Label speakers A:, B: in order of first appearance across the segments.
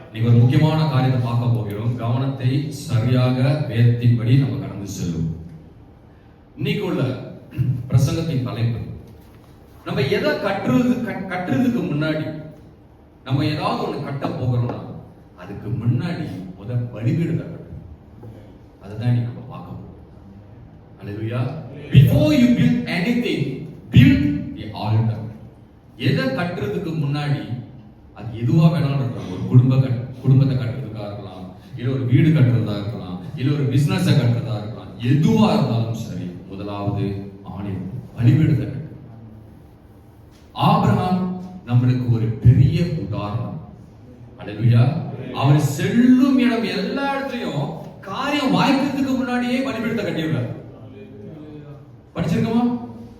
A: இன்னைக்கு ஒரு முக்கியமான காரியத்தை பார்க்க போகிறோம். கவனத்தை சரியாக வேதத்தின்படி நம்ம கடந்து செல்லும். இன்னைக்கு உள்ள பிரசங்கத்தின் தலைப்பு, நம்ம எதை கட்டுறதுக்கு முன்னாடி, நம்ம ஏதாவது ஒண்ணு கட்ட போகிறோம்னா அதுக்கு முன்னாடி பலிபீடத்தை கட்டணும். அதுதான் இன்னைக்கு நம்ம பார்க்க போறோம். அல்லேலூயா. Before you build anything, build the altar. எதை கட்டுறதுக்கு முன்னாடி, அது எதுவா வேணாலும் இருக்கலாம். ஒரு குடும்பத்தை கட்டுறதுக்கா இருக்கலாம், இல்ல ஒரு வீடு கட்டுறதா இருக்கலாம், இல்ல ஒரு பிசினஸ் கட்டுறதா இருக்கலாம். எதுவா இருந்தாலும் சரி, முதலாவது ஆலயம், பலிபீடத்தை கட்டு. ஆபிரகாம் நம்மளுக்கு ஒரு பெரிய உதாரணம். அல்லேலூயா. அவர் செல்லும் இடம் எல்லா இடத்துலயும் காரியம் வாய்க்கிறதுக்கு முன்னாடியே பலிபீடத்தை கட்டியுள்ளார். படிச்சிருக்கோமா?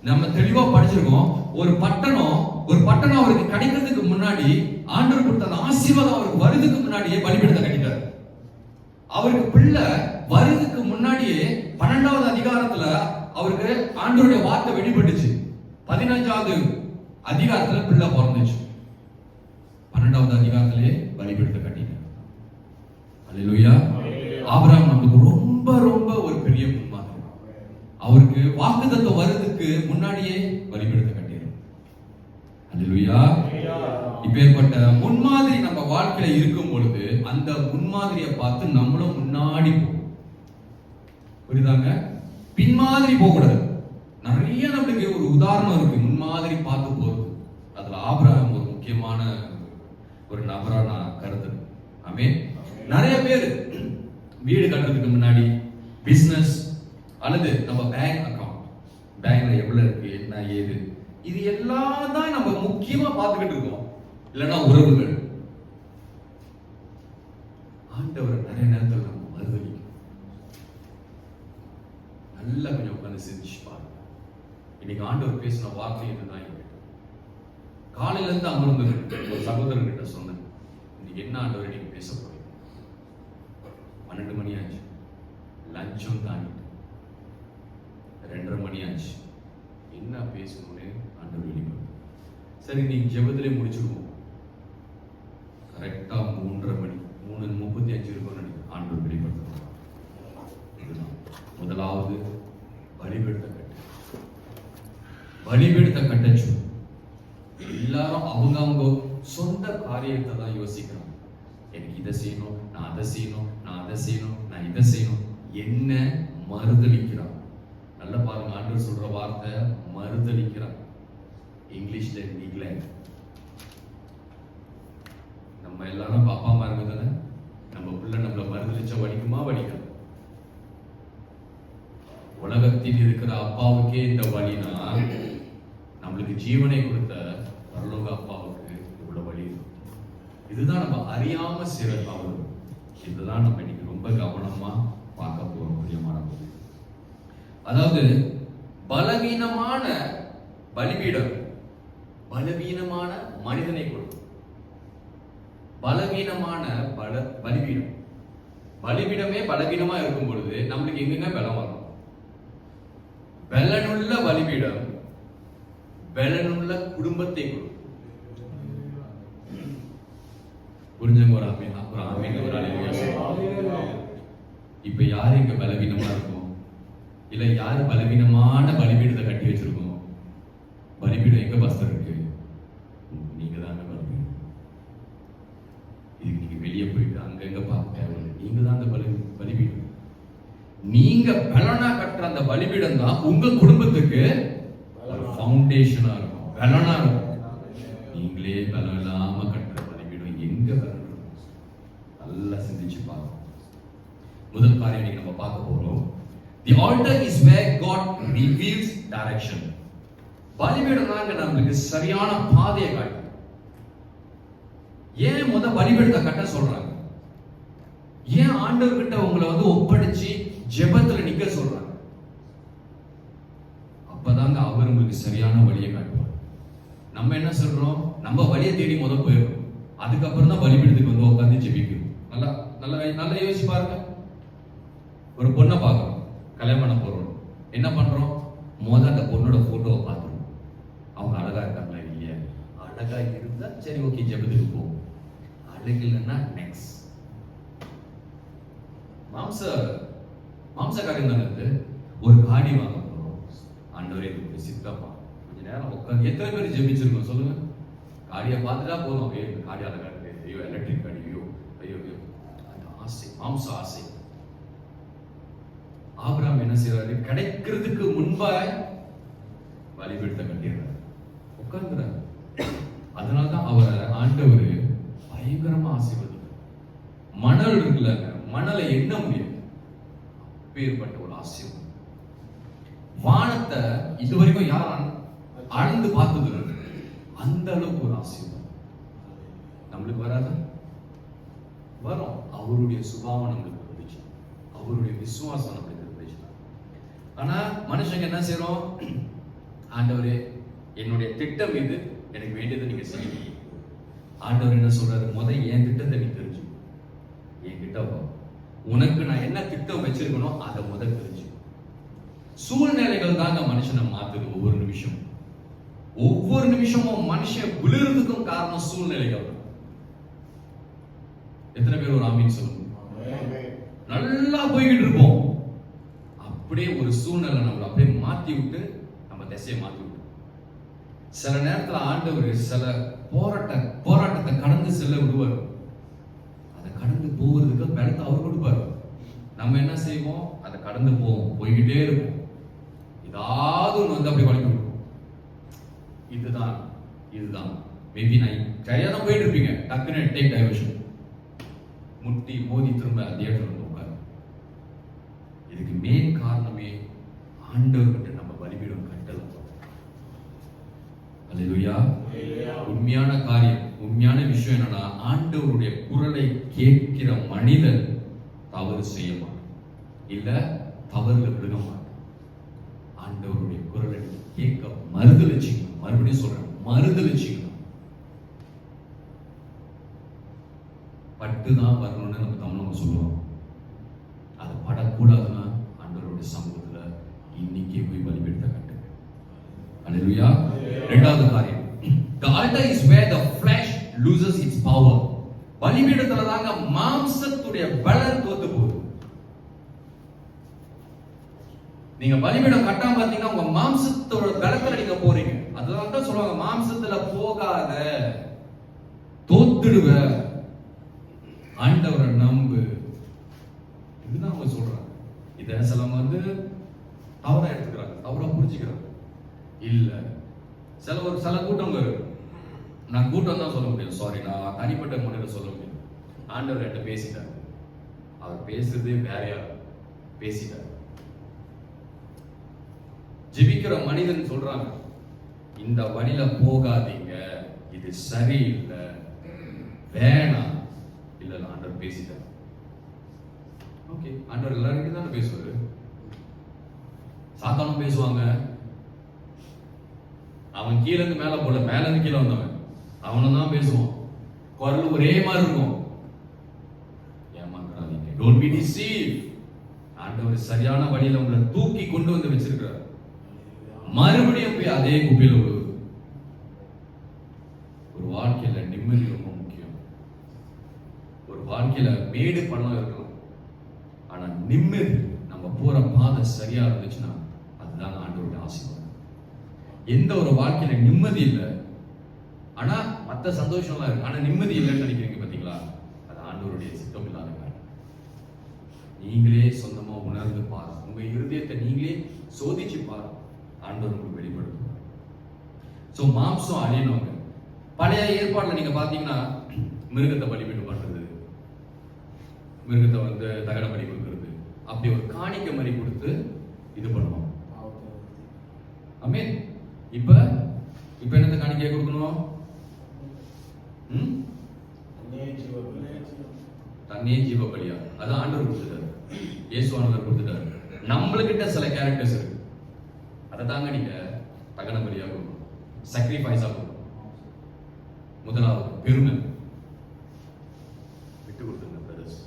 A: நம்ம தெளிவா படிச்சிருக்கோம். ஒரு பட்டணம் அவருக்கு கிடைக்கிறதுக்கு முன்னாடி, ஆண்டவர் கொடுத்த அந்த ஆசீர்வாதம் அவருக்கு வருதுக்கு முன்னாடியே பலிபீடத்தை கட்டிட்டார். அவருக்கு பிள்ளை வருதுக்கு முன்னாடியே 12வது அதிகாரத்துல அவருக்கு ஆண்டவருடைய வார்த்தை வெளிப்பட்டுச்சு. 15வது அதிகாரத்துல பிள்ளை பிறந்துச்சு. 12வது அதிகாரத்திலே பலிபீடத்தை கட்டிட்டார். அல்லேலூயா. ஆபிரகாம் நமக்கு ரொம்ப ரொம்ப ஒரு பெரிய முன்மாதிரி. அவருக்கு வாக்குத்தத்தம் வருவதற்கு முன்னாடியே பலிபீடத்தை கட்டினார். அல்லேலூயா. இப்பேற்பட்ட முன்மாதிரி நம்ம வாழ்க்கையில இருக்கும் பொழுது அந்த முன்மாதிரியை பார்த்து நம்மளும் முன்னாடி போகும். புரியுதாங்க? பின்மாதிரி போக கூடாது. நிறைய நம்மளுக்கு ஒரு உதாரணம் இருக்கு முன்மாதிரி பார்த்து போறது. அதுல ஆபிரகாம் ஒரு முக்கியமான ஒரு நபரா நான் கருதுறேன். ஆமென். நிறைய பேர் வீடு கட்டுறதுக்கு முன்னாடி பிசினஸ் அல்லது நம்ம பேங்க் அக்கவுண்ட், பேங்க்ல எவ்வளவு இருக்கு, என்ன ஏது, இது எல்லாம் தான் நம்ம முக்கியமா பார்த்துக்கிட்டு இருக்கோம். இல்லைன்னா உறவுகள். ஆண்டவர் நிறைய நேரத்தில் நம்ம மறுதலிக்கும். நல்லா கொஞ்சம் உட்கார்ந்து சிந்திச்சு பாருங்க. இன்னைக்கு ஆண்டவர் பேசின வார்த்தை என்னதான் காலையில இருந்து அமர்ந்து ஒரு சகோதரர்கிட்ட சொன்னேன், இன்னைக்கு என்ன ஆண்டவர் நீங்க பேச போறீங்க? 12 மணி ஆச்சு, லஞ்சம் தாண்டி 2:30 மணி ஆச்சு, என்ன பேசணும்னு ஆண்டவர் வெளிப்படுத்த. சரி, நீங்க ஜெபத்திலே முடிச்சிருவோம். கரெக்டா 3:30 மணி, 3:35 இருக்கும் நினைக்கிறேன், ஆண்டவர் வெளிப்படுத்த. முதலாவது பலிபீடத்தை கட்டு. பலிபீடத்தை கட்டச்சு. எல்லாரும் அவங்க சொந்த காரியத்தை தான் யோசிக்கிறாங்க. எனக்கு இதை செய்யணும், நான் அதை செய்யணும், நான் அதை செய்யணும், நான் இதை செய்யணும். என்ன மறுதலிக்கிறான். நல்ல பாருங்க, ஆண்டவர் சொல்ற வார்த்தை மறுதலிக்கிறான். இங்கிலீஷ்ல நிக்லெக்ட். நம்ம எல்லாரும் அப்பா அம்மா இருக்குதுல, நம்ம பிள்ளை நம்மள மறுதலிச்சா வலிக்குமா? வலிக்காது. உலகத்தில் இருக்கிற அப்பாவுக்கே இந்த வலினா, நம்மளுக்கு ஜீவனை கொடுத்த பரலோக அப்பாவுக்கு இவ்வளவு வலி இருக்கும். இதுதான் நம்ம அறியாம செய்ற தவறு. இதுதான் நம்ம இன்னைக்கு ரொம்ப கவனமா பார்க்க போறோம். பிரியமானவர்களே, அதாவது பலவீனமான பலிபீடம் பலவீனமான மனிதனை கொடுக்கும். பலவீனமான பலிபீடம், பலிபீடமே பலவீனமா இருக்கும் பொழுது நம்மளுக்கு எங்கெங்க பலம் வரும்? பலனுள்ள பலிபீடம் பலனுள்ள குடும்பத்தை கொடுக்கும். புரிஞ்சவங்க ஒரு ஆமீன், ஒரு அல்லேலூயா. இப்ப யாரு இங்க பலவீனமா இருக்கும்? இல்ல யாரு பலவீனமான பலிபீடத்தை கட்டி வச்சிருக்கோம்? பலிபீடம் எங்க பாஸ்டர் இருக்கு? நீங்க தாங்க பலிபீடம். இதுக்கு நீங்க வெளியே போயிட்டு அங்க பார்க்க, நீங்க தான் அந்த பலிபீடம். நீங்க பலனா கட்டுற அந்த பலிபீடம் தான் உங்க குடும்பத்துக்கு ஒரு ஃபவுண்டேஷனா இருக்கும், பலனா இருக்கும். நீங்களே பலம் இல்லாம கட்டுற பலிபீடம் எங்க பலன்? நல்லா சிந்திச்சு பாருங்க. முதல் காரியம் இன்னைக்கு நம்ம பார்க்க போறோம். The altar is where God reveals direction. பலிபீடம் தாங்க நம்மளுக்கு சரியான பாதையை காட்டும். ஏன் பலிபீடத்தை கட்ட சொல்றாங்க? ஏன் ஆண்டவர்கிட்ட உங்களை ஒப்படைச்சு ஜெபத்துல நிக்க சொல்றாங்க? அப்பதாங்க அவர் உங்களுக்கு சரியான வழியை காட்டுவார். நம்ம என்ன சொல்றோம்? நம்ம வழியை தேடி போயிடும். அதுக்கப்புறம் தான் பலிபீடத்துக்கு உட்காந்து ஜெபிக்கணும். நல்லா யோசிச்சு பாருங்க. ஒரு பொண்ணை பார்க்கறோம், கல்யாணம் பண்ண போறோம். என்ன பண்றோம்? அந்த பொண்ணோட போட்டோவை பார்த்துருவோம். அவங்க அழகா இருக்காங்களா இல்லையா? அழகா இருந்தா சரி, ஓகே, ஜெபத்துக்கு போவோம். கிடைக்கலன்னா நெக்ஸ்ட். மாம்ச காரியம் தானே இது. ஒரு காடி வாங்க போறோம், ஆண்டவரே இது சித்தப்பா கொஞ்ச நேரம் உட்காந்து. எத்தனை பேர் ஜெபிச்சிருக்கோம் சொல்லுங்க? காடியை பார்த்துட்டா போதும், இந்த காடியால காட்டு, ஐயோ எலக்ட்ரிக் காடி, ஐயோ ஐயோ ஐயோ, அந்த ஆசை, மாம்ச ஆசை. ஆபிரகாம் என்ன செய்யறாரு? கிடைக்கிறதுக்கு முன்பாய் பலிபீடத்தை கட்டிடுறாரு, உட்கார்ந்துறாரு. அதனால்தான் அவரை ஆண்டவர் பயங்கரமா ஆசீர்வதிக்கிறார். மணல் இருக்குல்ல, மணலை எண்ண முடியாது, அப்பேற்பட்ட ஒரு ஆசீர்வாதம். வானத்தை இதுவரைக்கும் யார் அளந்து பார்த்தது? அந்த அளவுக்கு ஒரு ஆசீர்வாதம் நம்மளுக்கு வராது, வரும். அவருடைய சுபாவம் நம்மளுக்கு இருந்துச்சு, அவருடைய விசுவாசம் நம்மளுக்கு இருந்துச்சு. ஆனா மனுஷங்க என்ன செய்யறோம்? ஆண்டவரே என்னுடைய திட்டம் இது, எனக்கு வேண்டியதை நீங்க செய்யுங்க. ஆண்டவர் என்ன சொல்றாரு? என் திட்டத்தை நீ தெரிஞ்சு, என்கிட்ட உனக்கு நான் என்ன திட்டம் வச்சிருக்கணும் அதை தெரிஞ்சு. சூழ்நிலைகள் தாங்க மனுஷனை மாத்துது. ஒவ்வொரு நிமிஷமும் மனுஷன் விழுறதுக்கும் காரணம் சூழ்நிலைகள். எத்தனை பேர் ஒரு ஆமீன் சொல்லுங்க? நல்லா போய்கிட்டு இருப்போம், அப்படியே ஒரு சூழ்நிலை நம்மளை அப்படியே மாத்தி விட்டு, நம்ம திசையை மாத்தி விட்டு, சில நேரத்துல ஆண்டவர் சில போராட்டத்தை கடந்து செல்ல விடுவார். அதை கடந்து போவதுக்கு பலத்தை அவர் கொடுப்பார். நம்ம என்ன செய்வோம்? அதை கடந்து போய்கிட்டே இருப்போம். ஏதாவது ஒன்று வந்து அப்படி வழங்கி விடுவோம். இதுதான் மேபி நான் சரியா தான் போயிட்டு இருப்பீங்க, டக்குன்னு டேக் டைவர்ஷன், முட்டி மோதி திரும்ப அதே இடத்துல வந்து உட்காரு. இதுக்கு மெயின் காரணமே ஆண்டவர்கிட்ட நம்ம பலிபீடம் கட்டல. அல்லேலூயா. உண்மையான காரியம், உண்மையான விஷயம் என்னன்னா, ஆண்டவருடைய குரலை கேட்கிற மனிதன் தவறு செய்ய மாட்டான், இல்ல தவறுல விழுக மாட்டான். ஆண்டவருடைய குரலை கேட்க மறுதலிச்சிக்கணும். மறுபடியும் சொல்றேன், மறுதலிச்சிக்கணும். பட்டுதான் வரணும்னு நம்ம தமிழ் சொல்லுவோம். அது படக்கூடாதுன்னா ஆண்டவருடைய சமூகத்துல இன்னைக்கே போய் பலிபீடத்தை கட்டு. அல்லேலூயா. இரண்டாவது காரியம், the altar is where the flesh loses its power. பலிபீடத்துல தாங்க மாம்சத்துடைய பலம் தோத்து போகுது. நீங்க பலிபீடம் கட்டாம பார்த்தீங்கன்னா உங்க மாம்சத்தோட பலத்துல நீங்க போறீங்க. அதனால தான் சொல்லுவாங்க, மாம்சத்துல போகாத, தோத்துடுவ, ஆண்டவரை நம்பு. இதுதான் அவங்க சொல்றாங்க. இத சிலவங்க வந்து தவறா எடுத்துக்கிறாங்க, தவறா புரிஞ்சுக்கிறாங்க. இல்ல சில கூட்டம் வரும். நான் கூட்டம் தான் சொல்ல முடியும், சாரி, நான் தனிப்பட்ட முறையில் சொல்ல முடியும். ஆண்டவர் என்கிட்ட பேசிட்டார், அவர் பேசுறது வேறையா பேசிட்டார். ஜெபிக்கிற மனிதன் சொல்றாங்க, இந்த வழியில போகாதீங்க, இது சரியில்லை, வேணாம். இல்ல ஆண்டவர் பேசிட்டார். ஓகே, ஆண்டவர் எல்லாருக்கும் தானே பேசுவாரு. சாத்தானும் பேசுவாங்க. அவன் கீழே இருந்து மேல போல, மேல இருந்து கீழே வந்தவன் அவனும் தான் பேசுவான். குரல் ஒரே மாதிரி இருக்கும். ஏமாந்துடாதீங்க, டோன்ட் பி டிசீவ்ட். ஆண்டவர் சரியான வழியில உங்களை தூக்கி கொண்டு வந்து வச்சிருக்கிறார். மறுபடியும் போய் அதே குப்பையில விழுவு. ஒரு வாழ்க்கையில நிம்மதி ரொம்ப முக்கியம். ஒரு வாழ்க்கையில மேடு பள்ளம் இருக்கலாம், ஆனா நிம்மதி, நம்ம போற பாதை சரியா இருந்துச்சுன்னா அதுதான் ஆண்டவருடைய ஆசீர்வாதம். எந்த ஒரு வாழ்க்கையில நிம்மதி இல்லை, ஆனா மற்ற சந்தோஷம்லாம் இருக்கு, ஆனா நிம்மதி இல்லைன்னு நினைக்கிறீங்க பாத்தீங்களா, அது ஆண்டவருடைய சித்தம் இல்லாத காரியம். நீங்களே சொந்தமா உணர்ந்து பாரு, உங்க இருதயத்தை நீங்களே சோதிச்சு பாரு, ஆண்டவர் உங்களுக்கு வெளிப்படுத்தும். சோ மாம்சம் அழியணுங்க. பழைய ஏற்பாடுல நீங்க பாத்தீங்கன்னா மிருகத்தை பலிபீடு பண்றது, மிருகத்தை வந்து தகன பலி கொடுக்கிறது, அப்படி ஒரு காணிக்கை மாதிரி கொடுத்து இது பண்ணுவோம். ஆமென். இப்ப என்னத்த காணிக்கையை கொடுக்கணும்? தண்ணே ஜீவ பலியா. அது ஆண்டவர் கொடுத்துட்டாரு, இயேசுவானவர் கொடுத்துட்டாரு. நம்மளுக்கிட்ட சில கேரக்டர்ஸ் இருக்கு, அதை தாங்க நீங்க தகன பலியா கொடுக்கணும், சாக்ரிஃபைஸா கொடுக்கணும். முதலாவது பெருமை, விட்டு கொடுத்துருங்க பிரதர்ஸ்,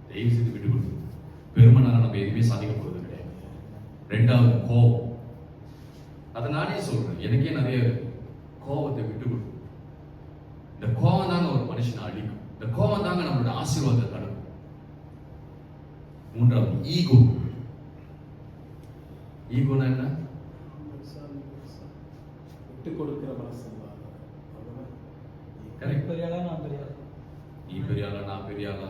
A: தயவு செய்து விட்டு கொடுத்துருங்க. பெருமைனால நம்ம எதுவுமே சாதிக்க போறது கிடையாது. ரெண்டாவது கோபம். அதை நானே சொல்றேன், எனக்கே நிறைய கோபத்தை விட்டு கொடுக்கும். இந்த கோபம் தாங்க ஒரு மனுஷனை அழிக்கும். இந்த இந்த கோபம் தாங்க நம்மளோட ஆசீர்வாதத்தை தடும். மூன்றாவது ஈகோ. ஈகோனா என்ன?
B: விட்டு கொடுக்கிற மனசு.
A: கரெக்ட்.
B: பெரியாளா நான் பெரியாளா,
A: நீ பெரியாளா நான் பெரியாளா,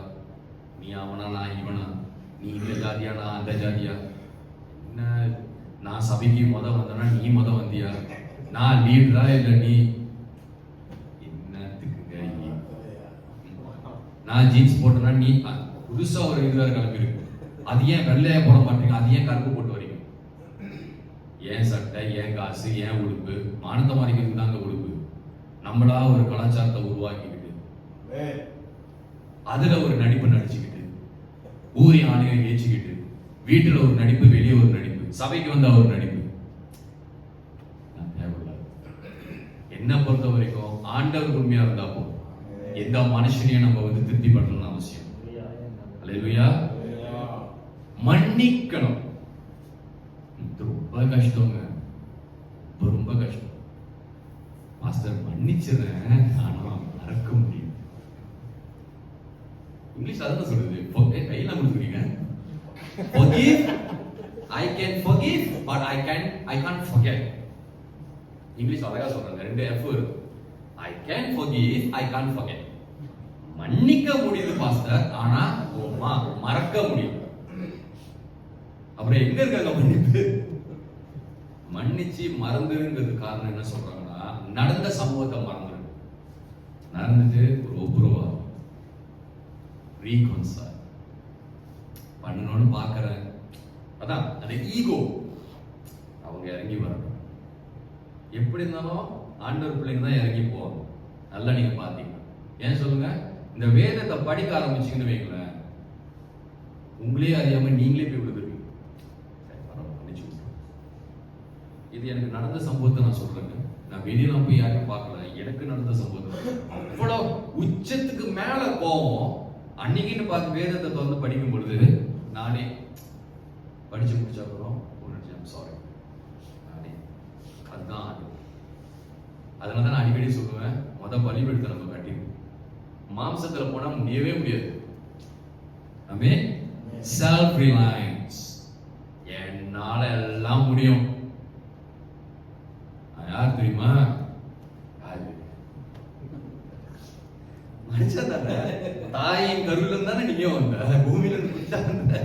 A: நீ அவனா நான் இவனா, நீ இந்த ஜாதியா நான் அந்த ஜாதியா, என்ன நான் சபைக்கு வந்தனா நீ வந்தியா, நான் லீடரா இல்ல நீ என்னத்துக்குங்க, நான் ஜீன்ஸ் போட்டேன்னா நீ புதுசா ஒரு இதுவாக கிளம்பி இருக்கு, அது ஏன் வெள்ளையா போட மாட்டீங்க, அது ஏன் கருப்பு போட்டு வரீங்க, ஏன் சட்டை ஏன் காசு ஏன் உடுப்பு, மானத்தை மாறிக்கிறதுக்கு தாங்க உடுப்பு. நம்மளா ஒரு கலாச்சாரத்தை உருவாக்கிக்கிட்டு அதுல ஒரு நடிப்பு நடிச்சுக்கிட்டு ஊரை ஆணையை ஏச்சுக்கிட்டு வீட்டுல ஒரு நடிப்பு வெளியே ஒரு நடிப்பு சபைக்கு வந்தா ஒரு நடிப்பு. என்ன பொறுத்த வரைக்கும் ஆண்டவர் உண்மையா இருந்தா போதும். எந்த மனுஷனையும் நம்ம திருப்தி பண்ணணும்னு அவசியம். அல்லேலூயா. மன்னிக்கணும். ரொம்ப கஷ்டங்க, ரொம்ப கஷ்டம். மாஸ்டர் மன்னிச்சிடுறேன், ஆனா மறக்க முடியும். இங்கிலீஷ் அதான் சொல்லுது, கையில கொடுக்குறீங்க. Forgive, I can forgive, but I can't forget. English அழகா சொல்றாங்க, 2 F இருக்கு. I can forgive, I can't forget. மன்னிக்க முடியுது பாஸ்டர், ஆனா மறக்க முடியும். அப்புறம் எங்க இருக்காங்க மன்னிப்பு? மன்னிச்சு மறந்துங்கிறது காரணம் என்ன சொல்றாங்கன்னா, நடந்த சம்பவத்தை மறந்துரு, நடந்துட்டு ஒரு ஒப்புரவா ரீகன்சைல் பண்ணணும்னு பாக்குறேன். அதான் அந்த ஈகோ அவங்க இறங்கி வரணும். எப்படி இருந்தாலும் ஆண்டவர் பிள்ளைங்க தான் இறங்கி போவாங்க. நல்லா நீங்க பாத்தீங்க. ஏன் சொல்லுங்க, இந்த வேதத்தை படிக்க ஆரம்பிச்சீங்கன்னு வைங்களேன், உங்களே அறியாம நீங்களே போய் விழுதுருவீங்க. இது எனக்கு நடந்த சம்பவத்தை நான் சொல்றேங்க. நான் வெளியெல்லாம் போய் யாரையும் பார்க்கல, எனக்கு நடந்த சம்பவத்தை. இவ்வளவு உச்சத்துக்கு மேல கோவம் அன்னைக்குன்னு பார்த்து வேதத்தை வந்து படிக்கும் பொழுது நானே படிச்சு முடிச்ச அப்புறம் சாரி நானே அதுதான். அதனால நான் அடிக்கடி சொல்லுவேன், பலிபீடத்தை நம்ம கட்டிடுவோம். மாம்சத்துல போனா முடியவே முடியாது. ஆமென். செல்ஃப் ரிலையன்ஸ், என்னால எல்லாம் முடியும். யார் தெரியுமா? மனுஷன் தானே, தாயின் கருவில தானே நீங்க வந்த, பூமியில இருந்து.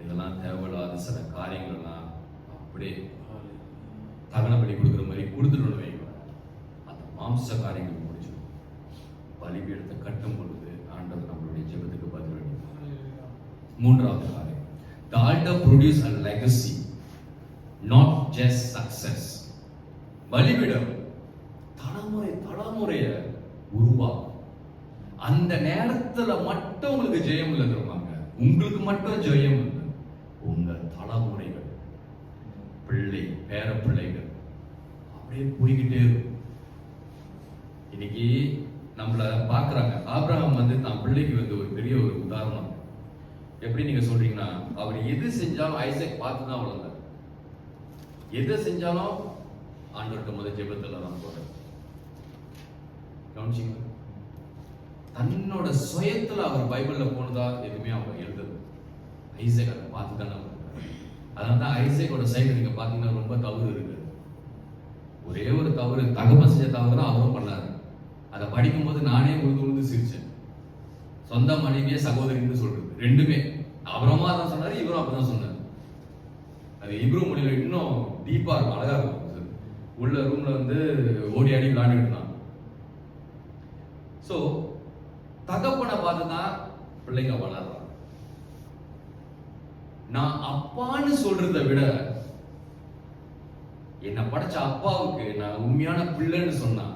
A: இதெல்லாம் தேவையில்லாத சில காரியங்கள் எல்லாம் அப்படியே தகன பலி கொடுக்குற மாதிரி கொடுத்துட்டு வைங்க. அந்த மாம்ச காரியங்கள் முடிச்சிடும். பலிபீடத்தை கட்டும் பொழுது ஆண்டவர் நம்மளுடைய ஜெபத்துக்கு பதில் அளிப்பார். மூன்றாவது காரியம், the altar produce a legacy, not just success. பலிபீடம் தலைமுறைய உருவாக்கும். அந்த நேரத்துல மட்டும் உங்களுக்கு ஜெயம் இல்லை தருவாங்க, உங்களுக்கு மட்டும் ஜெயம் இல்லை, உங்க தலைமுறைகள், பிள்ளை பேர பிள்ளைகள் அப்படியே போய்கிட்டே இருக்கும். இன்னைக்கு நம்மள பாக்குறாங்க. ஆபிரகாம் தான் பிள்ளைக்கு ஒரு பெரிய ஒரு உதாரணம். எப்படி நீங்க சொல்றீங்கன்னா, அவர் எது செஞ்சாலும் ஐசக் பார்த்து தான் வளர்ந்தார். எதை செஞ்சாலும் ஆண்டவர்கிட்ட முதல் ஜெபத்துல தான் போறாரு. கவனிச்சிங்க, தன்னோட சுயத்துல அவர் பைபிள்ல போனதா எதுவுமே அவங்க எழுதுது. ஐசக் அதை பார்த்து தானே. அதனால ஐசக்கோட சைடு நீங்க பாத்தீங்கன்னா ரொம்ப தவறு இருக்கு. ஒரே ஒரு தவறு, தகவல் செஞ்ச தவறு தான் அவரும் பண்ணாரு. அதை படிக்கும் போது நானே உழுந்து சிரிச்சேன். சொந்த மனைவியே சகோதரின்னு சொல்றது ரெண்டுமே. அவரமா தான் சொன்னாரு, இவரும் அப்பதான் சொன்னாரு. அது இப்ரூ மொழியில இன்னும் டீப்பா இருக்கும், அழகா இருக்கும். உள்ள ரூம்ல ஓடி ஆடி விளையாண்டுட்டு இருந்தான். சோ தகப்பனை பார்த்துதான் பிள்ளைங்க வளர்றாங்க. நான் அப்பான்னு சொல்றதை விட என்ன படைச்ச அப்பாவுக்கு நான் உண்மையான பிள்ளைன்னு சொன்னா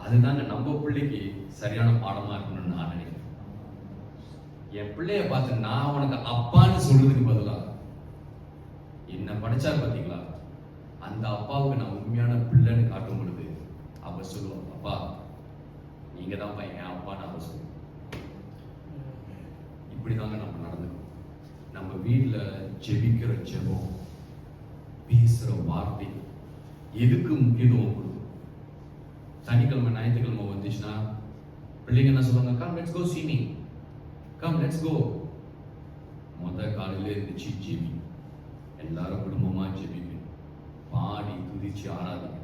A: அதுதாங்க நம்ம பிள்ளைக்கு சரியான பாடமா இருக்கணும்னு நான் நினைக்கிறேன். என் பிள்ளைய பார்த்து நான் உனக்கு அப்பான்னு சொல்றதுக்கு பதிலா என்ன படைச்சார் பாத்தீங்களா, அந்த அப்பாவுக்கு நான் உண்மையான பிள்ளைன்னு காட்டும் பொழுது அப்ப சொல்லுவோம், அப்பா நீங்க தான் என் அப்பான்னு அப்ப சொல்லுவோம். இப்படிதாங்க நம்ம நடந்துக்கணும். நம்ம வீட்டுல ஜெபிக்கிற ஜெபம், பேசுற வார்த்தை எதுக்கு முக்கியத்துவம் கொடுக்கும்? சனிக்கிழமை ஞாயிற்றுக்கிழமை வந்துச்சுன்னா பிள்ளைங்க என்ன சொல்லுவாங்க? Come let's go swimming, come let's go. காலையில இருந்துச்சு ஜெபி, எல்லாரும் குடும்பமா ஜெபிங்க, பாடி துதிச்சு ஆராதிங்க,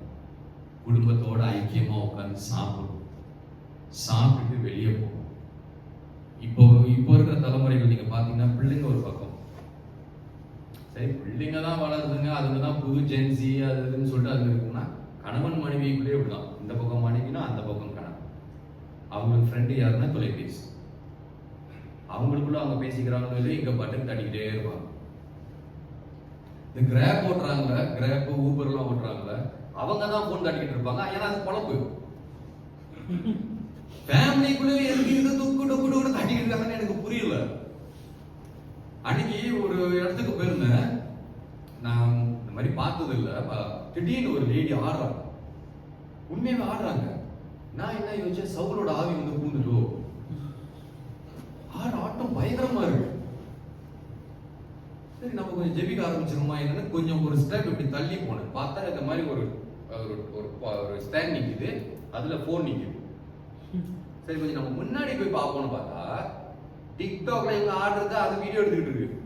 A: குடும்பத்தோட ஐக்கியமா உட்கார்ந்து சாப்பிடும், சாப்பிட்டுட்டு வெளியே போகும். இப்போ இருக்கிற தலைமுறைகள் நீங்க பாத்தீங்கன்னா பிள்ளைங்க ஒரு பக்கம், சரி பிள்ளைங்க தான் வளருதுங்க, அதுல தான் புது ஜென்சி அது இதுன்னு சொல்லிட்டு அது இருக்குன்னா, கணவன் மனைவிக்குள்ளே இப்படிதான், இந்த பக்கம் மனைவினா அந்த பக்கம் கணவன், அவங்களுக்கு ஃப்ரெண்டு யாருன்னா தொலைபேசி, அவங்களுக்குள்ள அவங்க பேசிக்கிறாங்களோ இல்லை இங்க பட்டன் தட்டிக்கிட்டே இருப்பாங்க. இந்த கிராப் ஓட்டுறாங்க, கிராப் ஊபர்லாம் ஓட்டுறாங்கள, அவங்க தான் போன் தட்டிக்கிட்டு இருப்பாங்க. ஏன்னா அது பொழப்பு. ஃபேமிலிக்குள்ளே எங்க துக்கு டொக்கு டொக்கு தட்டிக்கிட்டு இருக்காங்கன்னு எனக்கு புரியல. அன்னைக்கு ஒரு இடத்துக்கு போயிருந்தேன், நான் இந்த மாதிரி பார்த்தது இல்லை. திடீர்னு ஒரு லேடி ஆடுறாங்க, உண்மையாவே ஆடுறாங்க. நான் என்ன யோசிச்சேன், சவுலோட ஆவி வந்து பூந்துட்டோ, ஆட்டம் பயங்கரமா இருக்கு. சரி நம்ம கொஞ்சம் ஜெபிக்க ஆரம்பிச்சிருமா என்னன்னு கொஞ்சம் ஒரு ஸ்டெப் இப்படி தள்ளி போனேன். பார்த்தா இந்த மாதிரி ஒரு ஸ்டாண்ட் நிக்குது, அதுல போன் நிக்குது. சரி கொஞ்சம் நம்ம முன்னாடி போய் பார்ப்போம்னு பார்த்தா டிக்டாக்ல எங்க ஆடுறது, அது வீடியோ எடுத்துக்கிட்டு இருக்கு.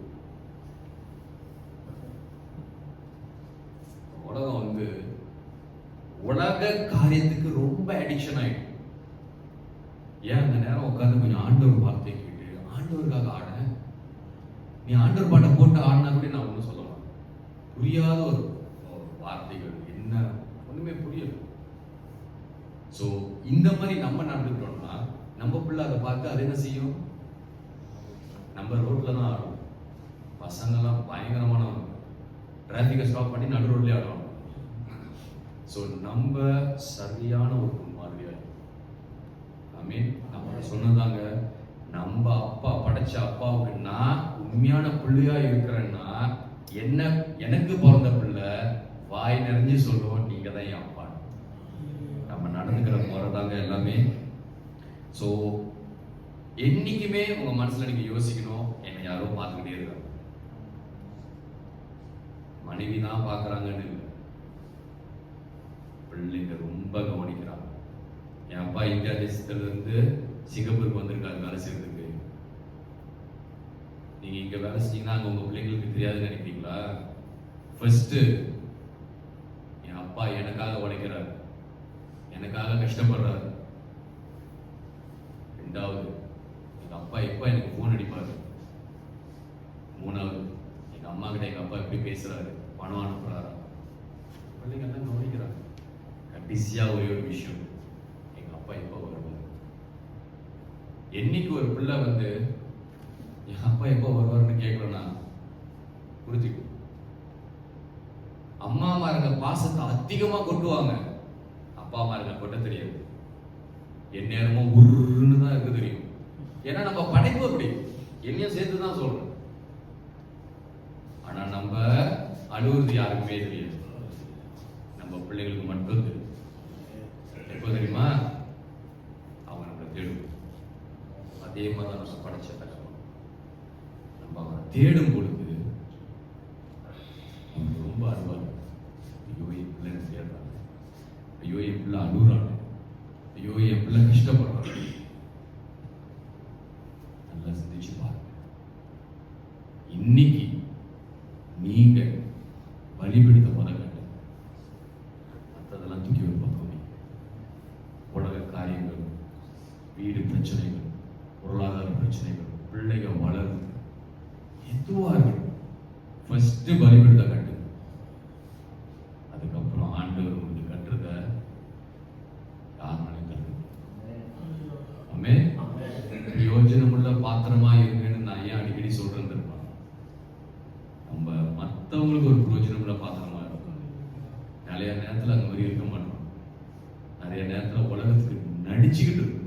A: உலகம் வந்து உலக காரியத்துக்கு ரொம்ப அடிக்ஷன் ஆயிடும். ஏன் அந்த நேரம் உட்காந்து கொஞ்சம் ஆண்டவர் வார்த்தை கேட்டு ஆண்டவருக்காக ஆட, நீ ஆண்டவர் பாட்டை போட்டு ஆடினா கூட நான் ஒன்றும் சொல்லலாம், புரியாத ஒரு வார்த்தைகள் என்ன ஒண்ணுமே புரியல. ஸோ இந்த மாதிரி நம்ம நடந்துக்கிட்டோம்னா நம்ம பிள்ளை அதை பார்த்து அது என்ன செய்யும், நம்ம ரோட்ல தான் ஆடும். பசங்கெல்லாம் பயங்கரமானவங்க, டிராஃபிக்கை ஸ்டாப் பண்ணி நடு ரோட்லேயே ஆடுவாங்க. ஸோ நம்ம சரியான ஒரு மாதிரியா நம்ம சொன்னதாங்க, நம்ம அப்பா படைச்ச அப்பாவுக்கு நான் உண்மையான பிள்ளையா இருக்கிறேன்னா என்ன, எனக்கு பிறந்த பிள்ளை வாய் நிறைஞ்சு சொல்லுவோம், நீங்க தான் என் அப்பா. நம்ம நடந்துக்கிற முறை தாங்க எல்லாமே. ஸோ என்னைக்குமே உங்க மனசுல நீங்க யோசிக்கணும், என்னை யாரோ பார்த்துக்கிட்டே இருக்காங்க, மனைவி தான் பார்க்கறாங்கன்னு இல்லை, பிள்ளைங்க ரொம்ப கவனிக்கிறாங்க. என் அப்பா இந்தியா தேசத்துல இருந்து சிங்கப்பூருக்கு வந்திருக்காரு வேலை செய்யறதுக்கு. நீங்க இங்க வேலை செஞ்சீங்கன்னா அங்க உங்க பிள்ளைங்களுக்கு தெரியாதுன்னு நினைக்கிறீங்களா? ஃபர்ஸ்ட் என் அப்பா எனக்காக உழைக்கிறாரு, எனக்காக கஷ்டப்படுறாரு. ரெண்டாவது எங்க அப்பா எப்ப எனக்கு போன் அடிப்பாரு. மூணாவது எங்க அம்மா கிட்ட எங்க அப்பா எப்படி பேசுறாரு, பணம் அனுப்புறாரா, பிள்ளைங்க எல்லாம் கவனிக்கிறாங்க. கடைசியா ஒரே ஒரு விஷயம், எங்க அப்பா எப்ப வருவாரு. என்னைக்கு ஒரு பிள்ளை வந்து என் அப்பா எப்ப வருவாருன்னு கேட்கலன்னா புரிஞ்சுக்கும். அம்மா அம்மாருங்க பாசத்தை அதிகமா கொட்டுவாங்க, அப்பா அம்மாருங்க கொட்ட தெரியாது. என் நேரமும் உருன்னு தான் இருக்கு தெரியும். ஏன்னா நம்ம படைப்பு அப்படி, என்னையும் சேர்த்து தான் சொல்றேன். ஆனா நம்ம அழுவுறது யாருக்குமே தெரியாது, நம்ம பிள்ளைங்களுக்கு மட்டும் தெரியும். எப்போ தெரியுமா? அவங்க நம்மளை தேடும். அதே மாதிரி தான் நம்ம படைச்ச தகவல். நம்ம அவரை தேடும் பொழுது ரொம்ப அழுவாங்க. ஐயோ என் பிள்ளை தேடுறாங்க, ஐயோ என் பிள்ளை அழுகுறாங்க, ஐயோ என் பிள்ளை கஷ்டப்படுறாங்க. நல்லா சிந்திச்சு பாருங்க. இன்னைக்கு நீங்க பலிபிடித்த முதற்கட்ட மற்றதெல்லாம் தூக்கி ஒரு பக்கம், உலக காரியங்கள், வீடு பிரச்சனைகள், பொருளாதார பிரச்சனைகள், பிள்ளைகள் வளருது, எதுவா இருக்கு, ஃபர்ஸ்ட் பலிபிடுத்த கட்டு. அதுக்கப்புறம் ஆண்டவர் உங்களுக்கு கட்டுறத யாருனாலும் கட்டு. ஆமே பிரயோஜனமுள்ள பாத்திரமா இருக்குன்னு நான் ஏன் அடிக்கடி சொல்றேன் தெரியுமா? நம்ம மற்றவங்களுக்கு ஒரு பிரயோஜனமுள்ள பாத்திரமா இருக்கும். நிறைய நேரத்தில் அந்த மாதிரி இருக்க மாட்டோம். நிறைய நேரத்தில் உலகத்துக்கு நடிச்சுக்கிட்டு இருக்கும்.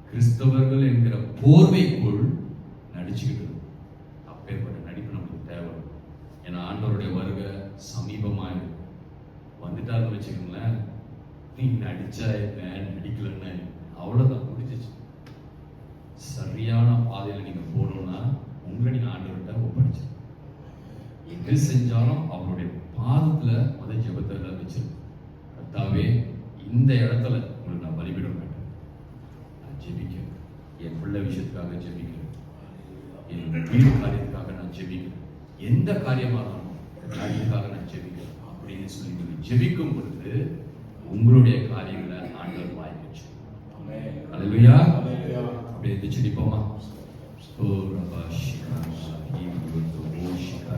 A: கிறிஸ்தவர்கள் என்கிற போர்வைக்குள் நடிச்சுக்கிட்டு இருக்கும். அப்பேற்பட்ட நடிப்பு நமக்கு தேவை. ஏன்னா ஆண்டவருடைய வருகை சமீபமாக வந்துட்டாருன்னு வச்சுக்கோங்களேன், நீ நடிச்சா என்ன நடிக்கலன்னு அவ்வளோதான், முடிஞ்சிச்சு. சரியான பாதையில் நீங்க போகணும்னா உங்களை நீங்க ஆண்டவர்கிட்ட ஒப்படைச்சு எது செஞ்சாலும் அவருடைய பாதத்துல ஜெபத்தை வச்சிருக்கு. கர்த்தாவே, இந்த இந்த இடத்துல உங்களுக்கு நான் பலிபீடம் கட்டுறேன். நான் ஜெபிக்கிறேன். என் பிள்ளை விஷயத்துக்காக ஜெபிக்கிறேன். என் வீடு காரியத்துக்காக நான் ஜெபிக்கிறேன். எந்த காரியமானாலும் காரியத்துக்காக நான் ஜெபிக்கிறேன் அப்படின்னு சொல்லி நீங்க ஜெபிக்கும் பொழுது உங்களுடைய காரியங்களை ஆண்டவர் வாய்ப்பு. அல்லேலூயா. அப்படியே ஜெபிப்போமா? ஓ ரபா ஷிகா ஷீ குரு ஓ ஷிகா